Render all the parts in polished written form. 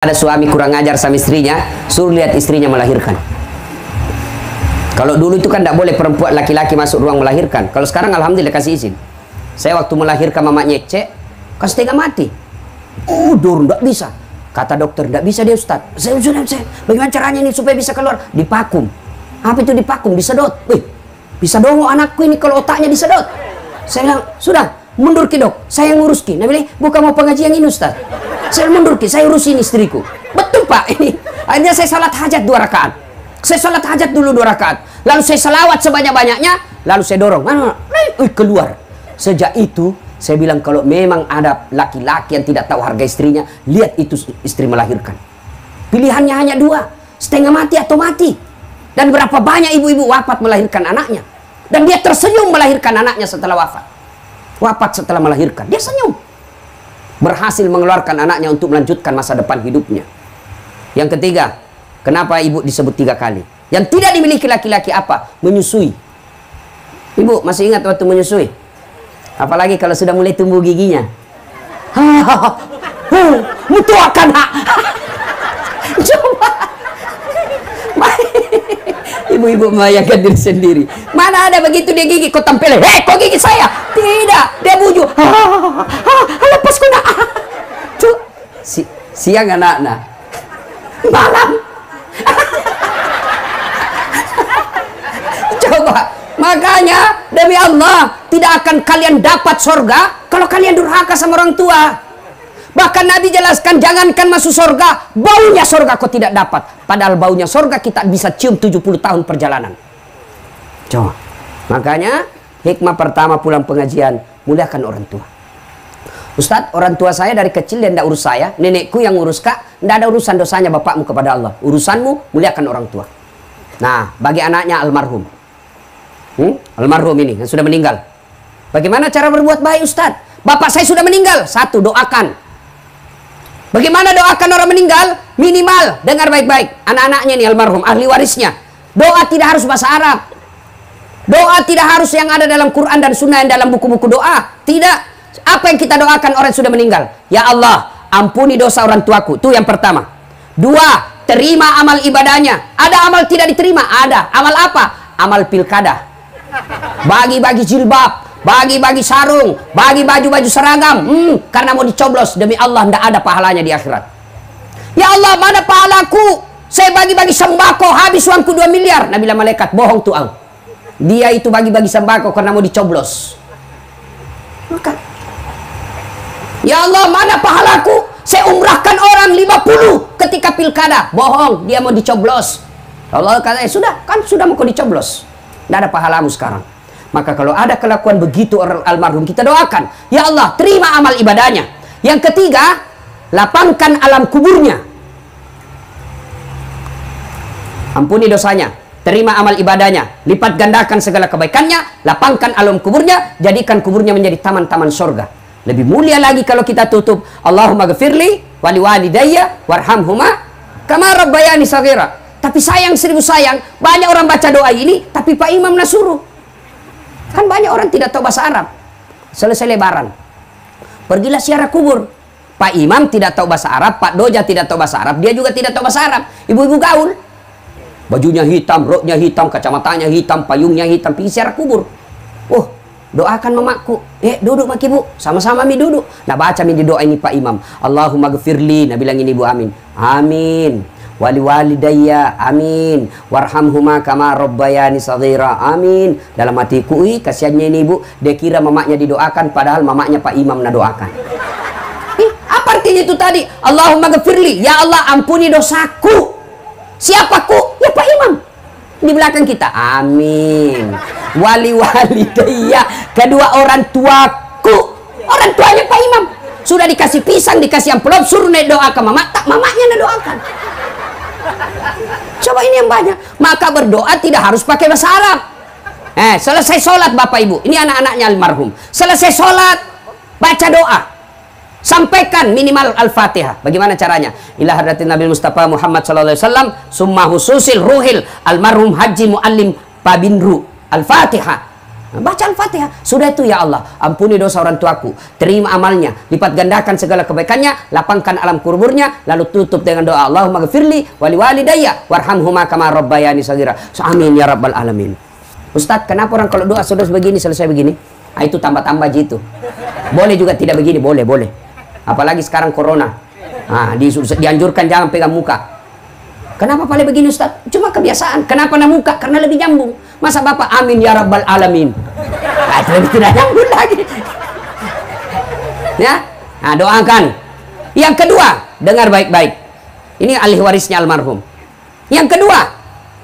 Ada suami kurang ajar sama istrinya, suruh lihat istrinya melahirkan. Kalau dulu itu kan tidak boleh perempuan laki-laki masuk ruang melahirkan. Kalau sekarang alhamdulillah kasih izin. Saya waktu melahirkan mamanya cek, kan setengah mati. Dur, tidak bisa. Kata dokter, tidak bisa dia Ustaz. Saya, bagaimana caranya ini supaya bisa keluar? Dipakum. Apa itu dipakum? Disedot. Bisa dongo anakku ini kalau otaknya disedot. Saya bilang, sudah, mundur ki dok. Saya yang ngurus ki. Nah, bilang, bukan mau pengajian ini Ustaz. Saya mundur ki, saya urusin istriku. Betul Pak, ini. Akhirnya saya salat hajat 2 rakaat. Saya salat hajat dulu 2 rakaat. Lalu saya selawat sebanyak-banyaknya. Lalu saya dorong. Keluar. Sejak itu, saya bilang kalau memang ada laki-laki yang tidak tahu harga istrinya, lihat itu istri melahirkan. Pilihannya hanya 2. Setengah mati atau mati. Dan berapa banyak ibu-ibu wafat melahirkan anaknya. Dan dia tersenyum melahirkan anaknya setelah wafat. Wafat setelah melahirkan. Dia senyum. Berhasil mengeluarkan anaknya untuk melanjutkan masa depan hidupnya. Yang ketiga, kenapa ibu disebut 3 kali? Yang tidak dimiliki laki-laki apa? Menyusui. Ibu masih ingat waktu menyusui? Apalagi kalau sudah mulai tumbuh giginya. Mutuakan hak. Coba. Ibu-ibu membayangkan diri sendiri. Mana ada begitu dia gigi, kau tampil, kau gigi saya. Tidak, dia bujuk. Lepas ku nak. Siang anak-anak. Malam. Coba. Makanya demi Allah tidak akan kalian dapat surga kalau kalian durhaka sama orang tua. Bahkan Nabi jelaskan, jangankan masuk surga, baunya surga kau tidak dapat. Padahal baunya surga kita bisa cium 70 tahun perjalanan. Coba. Makanya hikmah pertama pulang pengajian, muliakan orang tua. Ustadz, orang tua saya dari kecil dia tidak urus saya, nenekku yang urus kak, tidak ada urusan dosanya bapakmu kepada Allah. Urusanmu muliakan orang tua. Nah, bagi anaknya almarhum. Almarhum ini yang sudah meninggal. Bagaimana cara berbuat baik Ustadz? Bapak saya sudah meninggal. 1, doakan. Bagaimana doakan orang meninggal? Minimal, dengar baik-baik. Anak-anaknya ini almarhum, ahli warisnya. Doa tidak harus bahasa Arab. Doa tidak harus yang ada dalam Quran dan Sunnah yang dalam buku-buku doa. Tidak. Apa yang kita doakan orang sudah meninggal? Ya Allah, ampuni dosa orang tuaku. Itu yang pertama. 2, terima amal ibadahnya. Ada amal tidak diterima? Ada. Amal apa? Amal pilkada. Bagi-bagi jilbab, bagi-bagi sarung, bagi baju-baju seragam, karena mau dicoblos. Demi Allah tidak ada pahalanya di akhirat. Ya Allah, mana pahalaku? Saya bagi-bagi sembako, habis uangku 2 miliar. Nabi bilang malaikat, bohong tuang. Dia itu bagi-bagi sembako karena mau dicoblos. Maka, ya Allah, mana pahalaku? Saya umrahkan orang 50 ketika pilkada. Bohong, dia mau dicoblos. Allah kata, sudah, kan sudah mau dicoblos. Tidak ada pahalamu sekarang. Maka kalau ada kelakuan begitu orang almarhum, kita doakan. Ya Allah, terima amal ibadahnya. Yang ketiga, lapangkan alam kuburnya. Ampuni dosanya. Terima amal ibadahnya. Lipat gandakan segala kebaikannya. Lapangkan alam kuburnya. Jadikan kuburnya menjadi taman-taman surga. Lebih mulia lagi kalau kita tutup. Allahumma ghafirli wali walidayya warhamhuma kama rabbayani saghira. Tapi sayang 1000 sayang, banyak orang baca doa ini, tapi Pak Imam nasuruh. Kan banyak orang tidak tahu bahasa Arab. Selesai lebaran, pergilah ziarah kubur. Pak Imam tidak tahu bahasa Arab, Pak Doja tidak tahu bahasa Arab, dia juga tidak tahu bahasa Arab. Ibu-ibu gaul, bajunya hitam, roknya hitam, kacamatanya hitam, payungnya hitam, pergi ziarah kubur. Oh, doakan mamaku. Duduk mak ibu, sama-sama mi duduk. Nah, baca mi di doa ini Pak Imam. Allahumma ghafirli, nah bilang ini ibu amin. Amin. Wali walidayya, amin. Warhamhuma kama rabbayani saghira, amin. Dalam hatiku, kasihannya ini ibu, dia kira mamaknya didoakan, padahal mamaknya Pak Imam nak doakan. Apa artinya itu tadi? Allahumma ghafirli, ya Allah ampuni dosaku. Siapaku? Ya Pak Imam. Di belakang kita, amin. Wali walidayya, kedua orang tuaku. Orang tuanya Pak Imam. Sudah dikasih pisang, dikasih amplop, suruh naik doa ke mamak, tak mamaknya nak doakan. Coba ini yang banyak. Maka berdoa tidak harus pakai bahasa Arab. Selesai sholat Bapak Ibu, ini anak-anaknya almarhum. Selesai sholat, baca doa. Sampaikan minimal Al-Fatihah. Bagaimana caranya? Ila hadratin Nabi Mustafa Muhammad sallallahu alaihi wasallam, summa hususil ruhil almarhum Haji Muallim Pabinru. Al-Fatihah. Baca Al-Fatihah. Sudah itu, ya Allah, ampuni dosa orang tuaku, terima amalnya, lipat gandakan segala kebaikannya, lapangkan alam kuburnya, lalu tutup dengan doa Allahumma ghafirli wali walidayya warhamhuma kama rabbayani shaghira. Amin ya rabbal alamin. Ustadz, kenapa orang kalau doa sudah begini selesai begini? Ah, itu tambah-tambah gitu. Boleh juga tidak begini, boleh. Apalagi sekarang corona. Dianjurkan jangan pegang muka. Kenapa paling begini, Ustaz? Cuma kebiasaan. Kenapa na muka? Karena lebih nyambung. Masa Bapak amin ya rabbal alamin? Itu lebih tidak nyambung lagi. Ya, doakan. Yang kedua, dengar baik-baik. Ini ahli warisnya almarhum. Yang kedua,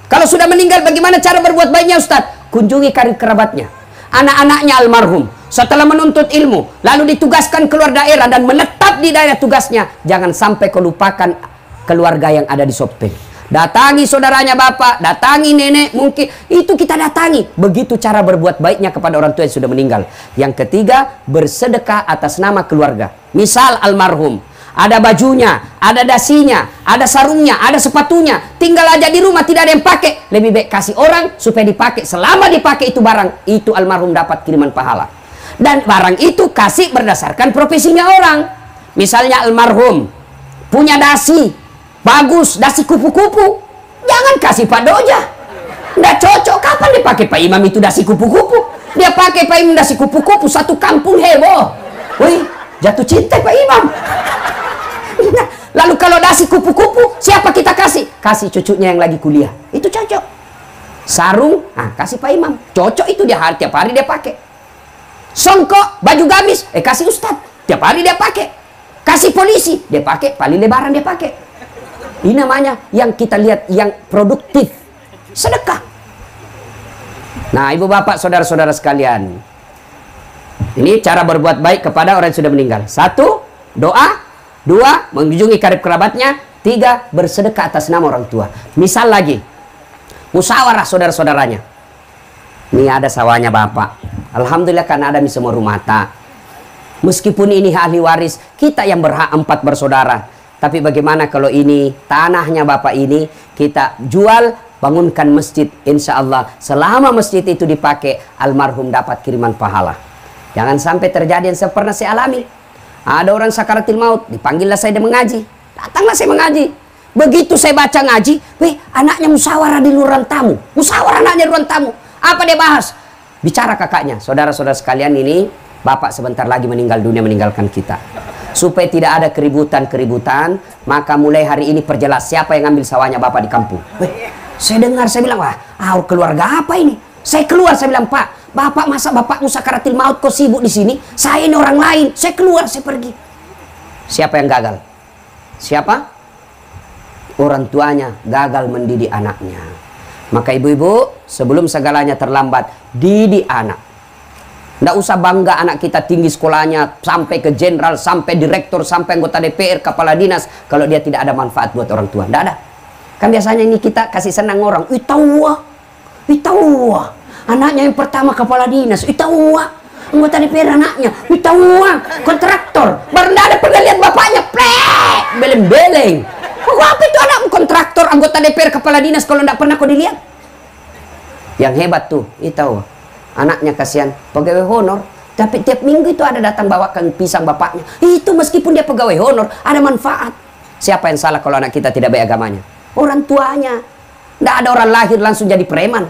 kalau sudah meninggal bagaimana cara berbuat baiknya, Ustaz? Kunjungi karib kerabatnya, anak-anaknya almarhum. Setelah menuntut ilmu, lalu ditugaskan keluar daerah dan menetap di daerah tugasnya. Jangan sampai kau lupakan keluarga yang ada di Sopeng. Datangi saudaranya bapak, datangi nenek, mungkin itu kita datangi. Begitu cara berbuat baiknya kepada orang tua yang sudah meninggal. Yang ketiga, bersedekah atas nama keluarga. Misal almarhum, ada bajunya, ada dasinya, ada sarungnya, ada sepatunya, tinggal aja di rumah tidak ada yang pakai. Lebih baik kasih orang supaya dipakai. Selama dipakai itu barang, itu almarhum dapat kiriman pahala. Dan barang itu kasih berdasarkan profesinya orang. Misalnya almarhum punya dasi bagus, dasi kupu-kupu, jangan kasih Pak Doja. Nggak cocok. Kapan dipakai Pak Imam itu dasi kupu-kupu? Dia pakai Pak Imam dasi kupu-kupu, satu kampung heboh. Wih, jatuh cinta Pak Imam. Nah, lalu kalau dasi kupu-kupu, siapa kita kasih? Kasih cucunya yang lagi kuliah. Itu cocok. Sarung, kasih Pak Imam. Cocok itu, dia tiap hari dia pakai. Songkok, baju gamis, kasih Ustadz. Tiap hari dia pakai. Kasih polisi, dia pakai. Paling lebaran dia pakai. Ini namanya yang kita lihat yang produktif. Sedekah. Nah, ibu bapak, saudara-saudara sekalian, ini cara berbuat baik kepada orang yang sudah meninggal. 1, doa. 2, mengunjungi karib kerabatnya. 3, bersedekah atas nama orang tua. Misal lagi, musyawarah saudara-saudaranya. Ini ada sawahnya bapak. Alhamdulillah kan ada di semua rumah tak. Meskipun ini ahli waris, kita yang berhak 4 bersaudara. Tapi bagaimana kalau ini tanahnya bapak ini kita jual, bangunkan masjid, insya Allah selama masjid itu dipakai, almarhum dapat kiriman pahala. Jangan sampai terjadi yang pernah saya alami. Ada orang sakaratil maut, dipanggillah saya mengaji. Datanglah saya mengaji. Begitu saya baca ngaji, anaknya musyawarah di luar tamu. Musyawarah anaknya di luar tamu. Apa dia bahas? Bicara kakaknya, saudara-saudara sekalian, ini bapak sebentar lagi meninggal dunia, meninggalkan kita. Supaya tidak ada keributan-keributan, maka mulai hari ini perjelas siapa yang ngambil sawahnya bapak di kampung. Saya dengar, saya bilang, keluarga apa ini? Saya keluar, saya bilang, Pak, bapak masa bapak sakaratil maut kok sibuk di sini? Saya ini orang lain. Saya keluar, saya pergi. Siapa yang gagal? Siapa? Orang tuanya gagal mendidik anaknya. Maka ibu-ibu, sebelum segalanya terlambat, didik anak. Nggak usah bangga anak kita tinggi sekolahnya, sampai ke jenderal, sampai direktur, sampai anggota DPR, kepala dinas, kalau dia tidak ada manfaat buat orang tua. Nggak ada. Kan biasanya ini kita kasih senang orang. Itawa, anaknya yang pertama kepala dinas. Itawa, anggota DPR anaknya. Itawa, kontraktor. Baru nggak ada pernah lihat bapaknya. Beleng-beleng. Apa itu anak kontraktor, anggota DPR, kepala dinas, kalau nggak pernah kau dilihat? Yang hebat tuh, Itawa. Anaknya kasihan, pegawai honor, tapi tiap minggu itu ada datang bawakan pisang bapaknya. Itu meskipun dia pegawai honor, ada manfaat. Siapa yang salah kalau anak kita tidak baik agamanya? Orang tuanya. Tidak ada orang lahir langsung jadi preman.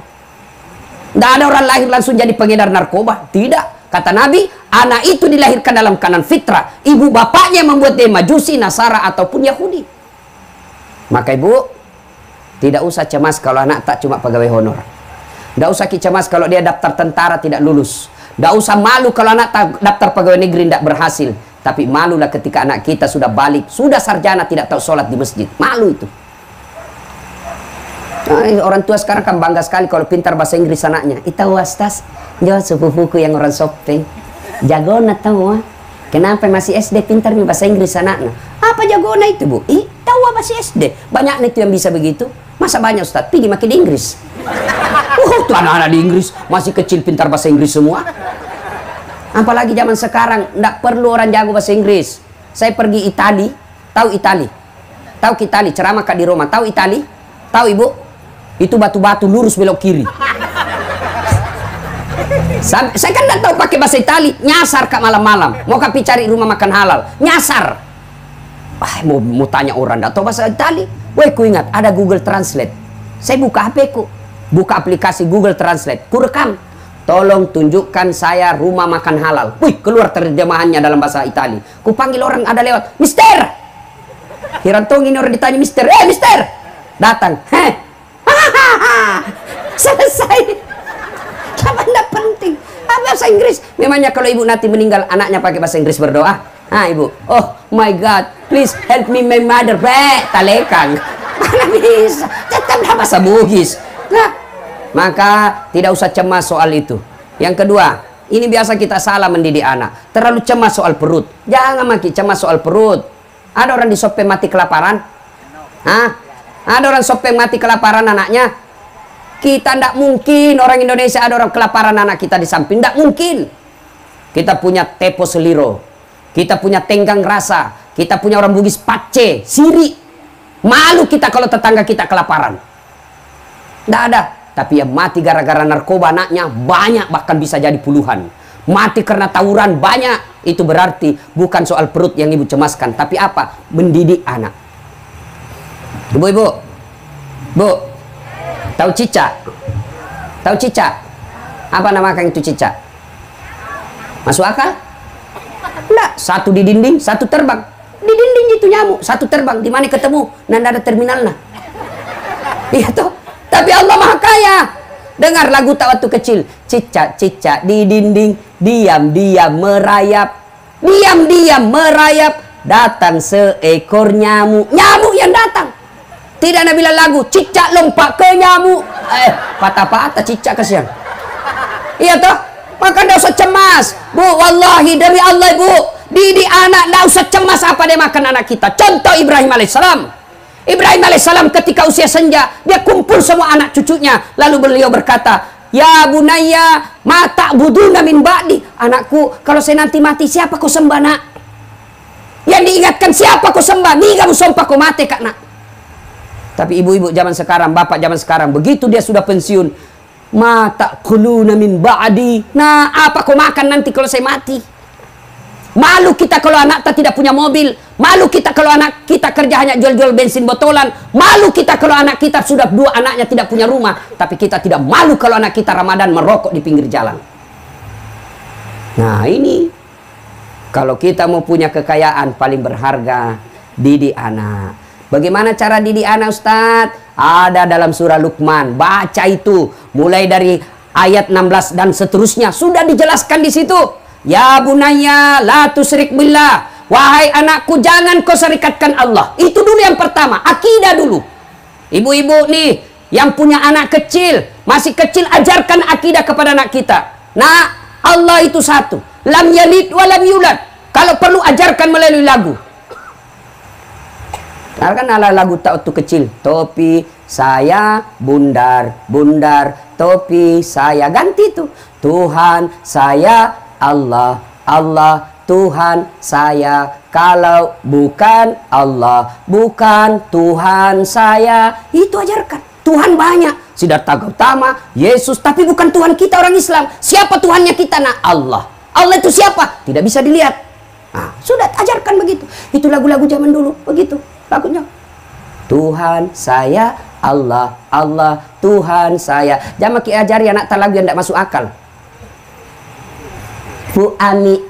Tidak ada orang lahir langsung jadi pengedar narkoba. Tidak. Kata Nabi, anak itu dilahirkan dalam keadaan fitrah. Ibu bapaknya membuat dia majusi, nasara, ataupun Yahudi. Maka ibu, tidak usah cemas kalau anak tak cuma pegawai honor. Tidak usah cemas kalau dia daftar tentara tidak lulus. Tidak usah malu kalau anak daftar pegawai negeri tidak berhasil. Tapi malulah ketika anak kita sudah balik, sudah sarjana tidak tahu sholat di masjid. Malu itu. Nah, orang tua sekarang kan bangga sekali kalau pintar bahasa Inggris anaknya. Itahu Ustaz, jauh sepupuku yang orang Sopeng. Jagona tahu. Kenapa masih SD pintar bahasa Inggris anaknya? Apa jagona itu, Bu? Tahu masih SD. Banyak itu yang bisa begitu. Masa banyak Ustaz? Pergi makin di Inggris. Tuh anak-anak di Inggris masih kecil pintar bahasa Inggris semua. Apalagi zaman sekarang nggak perlu orang jago bahasa Inggris. Saya pergi Itali, tahu Itali? Tahu Itali, ceramah Kak di Roma, tahu Itali? Tahu Ibu? Itu batu-batu lurus belok kiri. Saya kan nggak tahu pakai bahasa Itali, nyasar kak malam-malam, mau kak cari rumah makan halal, nyasar. Mau tanya orang nggak tahu bahasa Itali, woi ku ingat ada Google Translate. Saya buka HP ku, buka aplikasi Google Translate, ku rekam, tolong tunjukkan saya rumah makan halal. Wih, keluar terjemahannya dalam bahasa Itali. Ku panggil orang ada lewat, Mister. Hirantong ini orang ditanya Mister, Mister, datang, selesai. Apa enggak penting? Bahasa Inggris. Memangnya kalau ibu nanti meninggal, anaknya pakai bahasa Inggris berdoa? Ibu, oh my God, please help me my mother. Talekang. Mana bisa? Tetap bahasa Bugis. Nah, maka tidak usah cemas soal itu. Yang kedua, ini biasa kita salah mendidik anak. Terlalu cemas soal perut. Jangan makin cemas soal perut. Ada orang di Sopeng mati kelaparan? Ada orang Sopeng mati kelaparan anaknya? Kita tidak mungkin orang Indonesia ada orang kelaparan anak kita di samping. Tidak mungkin. Kita punya tepo seliro. Kita punya tenggang rasa. Kita punya orang Bugis pace, siri. Malu kita kalau tetangga kita kelaparan. Tidak ada. Tapi yang mati gara-gara narkoba anaknya banyak, bahkan bisa jadi puluhan. Mati karena tawuran banyak. Itu berarti bukan soal perut yang ibu cemaskan. Tapi apa? Mendidik anak. Ibu-ibu. Bu. Tahu cicak? Tahu cicak? Apa nama itu cicak? Masuk akal? Enggak, satu di dinding, satu terbang. Di dinding itu nyamuk, satu terbang. Di mana ketemu? Nanda ada terminalnya. Iya toh. Tapi Allah Maha Kaya. Dengar lagu tak waktu kecil. Cicak-cicak di dinding, diam-diam merayap. Diam-diam merayap. Datang seekor nyamuk. Nyamuk yang datang. Tidak ada bilang lagu cicak lompat ke nyamuk. Patah-patah cicak kasihan. Iya toh? Maka tidak usah cemas. Bu, wallahi demi Allah ibu, didik anak tidak usah cemas apa dia makan anak kita. Contoh Ibrahim alaihissalam. Ibrahim alaihissalam ketika usia senja, dia kumpul semua anak cucunya. Lalu beliau berkata, ya bunayya ma ta'buduna min ba'di. Anakku, kalau saya nanti mati siapa kau sembah nak? Yang diingatkan siapa kau sembah? Ni kamu sumpah kau mati kak nak. Tapi ibu-ibu zaman sekarang, bapak zaman sekarang, begitu dia sudah pensiun, ma ta'kuluna min ba'di. Nah, apa kau makan nanti kalau saya mati? Malu kita kalau anak kita tidak punya mobil. Malu kita kalau anak kita kerja hanya jual-jual bensin botolan. Malu kita kalau anak kita sudah dua anaknya tidak punya rumah. Tapi kita tidak malu kalau anak kita Ramadan merokok di pinggir jalan. Nah ini, kalau kita mau punya kekayaan paling berharga, didik anak. Bagaimana cara didik anak Ustadz? Ada dalam surah Luqman. Baca itu. Mulai dari ayat 16 dan seterusnya. Sudah dijelaskan di situ. Ya bunayya la tusyrik billah. Wahai anakku, jangan kau serikatkan Allah. Itu dulu yang pertama. Akidah dulu. Ibu-ibu nih, yang punya anak kecil. Masih kecil, ajarkan akidah kepada anak kita. Nah, Allah itu satu. Lam yalid wa lam yulad. Kalau perlu ajarkan melalui lagu. Nah, kan ada lagu tak waktu kecil. Topi saya bundar, bundar, topi saya. Ganti itu. Tuhan saya Allah, Allah Tuhan saya. Kalau bukan Allah, bukan Tuhan saya. Itu ajarkan. Tuhan banyak. Siddhartha Gautama, Yesus. Tapi bukan Tuhan kita orang Islam. Siapa Tuhannya kita? Nah, Allah. Allah itu siapa? Tidak bisa dilihat. Nah, sudah ajarkan begitu. Itu lagu-lagu zaman dulu. Begitu. Lagunya Tuhan saya Allah, Allah Tuhan saya. Jangan makin ajari anak tak lagu yang tidak masuk akal. Bu ani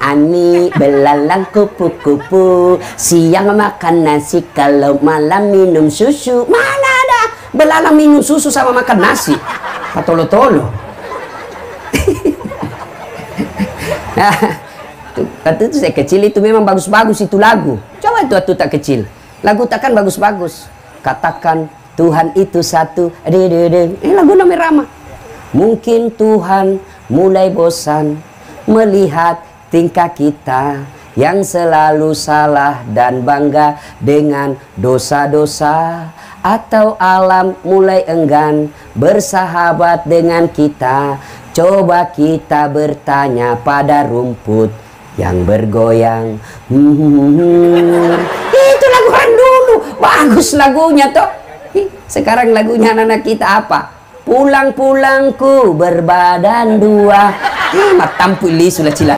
belalang kupu-kupu, siang makan nasi, kalau malam minum susu. Mana ada belalang minum susu sama makan nasi? Patolo-tolo. Waktu itu saya kecil itu memang bagus-bagus itu lagu. Coba itu waktu tak kecil. Lagu takkan bagus-bagus. Katakan Tuhan itu satu. Lagu namanya Rama. Mungkin Tuhan mulai bosan melihat tingkah kita yang selalu salah dan bangga dengan dosa-dosa, atau alam mulai enggan bersahabat dengan kita. Coba kita bertanya pada rumput yang bergoyang. Itu lagu orang dulu. Bagus lagunya toh. Sekarang lagunya anak-anak kita apa? Pulang-pulangku berbadan dua. Matampu li sudah cila.